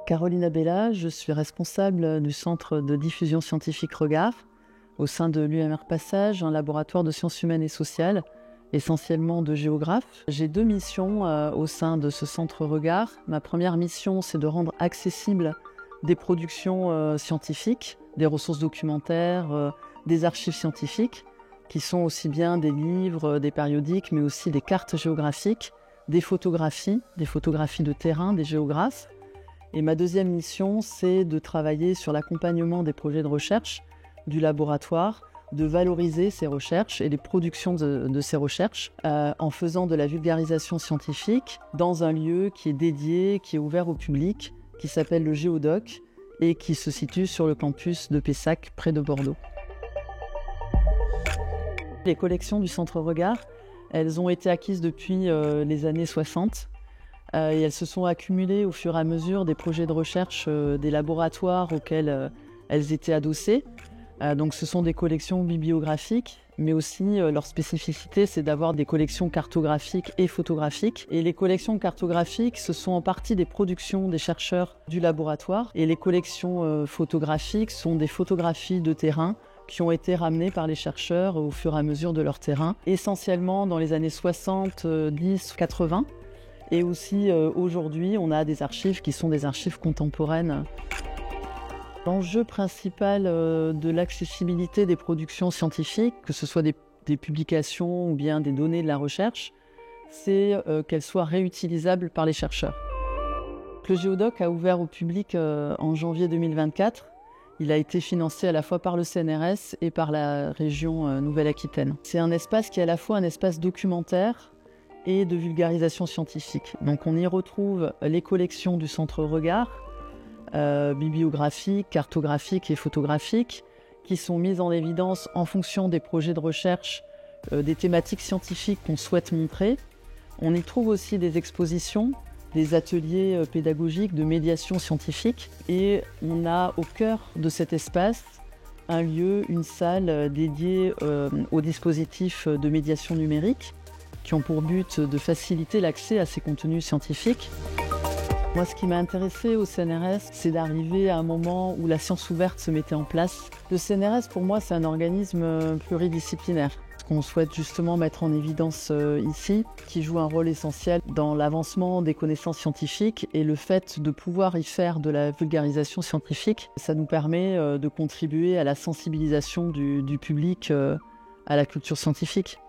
Caroline Abella, je suis responsable du centre de diffusion scientifique Regard au sein de l'UMR Passage, un laboratoire de sciences humaines et sociales, essentiellement de géographes. J'ai deux missions au sein de ce centre Regard. Ma première mission, c'est de rendre accessibles des productions scientifiques, des ressources documentaires, des archives scientifiques, qui sont aussi bien des livres, des périodiques, mais aussi des cartes géographiques, des photographies de terrain, des géographes. Et ma deuxième mission, c'est de travailler sur l'accompagnement des projets de recherche du laboratoire, de valoriser ces recherches et les productions de ces recherches en faisant de la vulgarisation scientifique dans un lieu qui est dédié, qui est ouvert au public, qui s'appelle le Géodoc et qui se situe sur le campus de Pessac, près de Bordeaux. Les collections du Centre Regard, elles ont été acquises depuis les années 60 et elles se sont accumulées au fur et à mesure des projets de recherche des laboratoires auxquels elles étaient adossées. Donc ce sont des collections bibliographiques, mais aussi leur spécificité, c'est d'avoir des collections cartographiques et photographiques. Et les collections cartographiques, ce sont en partie des productions des chercheurs du laboratoire. Et les collections photographiques sont des photographies de terrain qui ont été ramenées par les chercheurs au fur et à mesure de leur terrain, essentiellement dans les années 70, 80. Et aussi aujourd'hui, on a des archives qui sont des archives contemporaines. L'enjeu principal de l'accessibilité des productions scientifiques, que ce soit des publications ou bien des données de la recherche, c'est qu'elles soient réutilisables par les chercheurs. Le Géodoc a ouvert au public en janvier 2024. Il a été financé à la fois par le CNRS et par la région Nouvelle-Aquitaine. C'est un espace qui est à la fois un espace documentaire et de vulgarisation scientifique. Donc on y retrouve les collections du Centre Regard, bibliographiques, cartographiques et photographiques, qui sont mises en évidence en fonction des projets de recherche, des thématiques scientifiques qu'on souhaite montrer. On y trouve aussi des expositions, des ateliers pédagogiques de médiation scientifique, et on a au cœur de cet espace un lieu, une salle dédiée aux dispositifs de médiation numérique qui ont pour but de faciliter l'accès à ces contenus scientifiques. Moi, ce qui m'a intéressé au CNRS, c'est d'arriver à un moment où la science ouverte se mettait en place. Le CNRS, pour moi, c'est un organisme pluridisciplinaire. Ce qu'on souhaite justement mettre en évidence ici, qui joue un rôle essentiel dans l'avancement des connaissances scientifiques, et le fait de pouvoir y faire de la vulgarisation scientifique, ça nous permet de contribuer à la sensibilisation du public à la culture scientifique.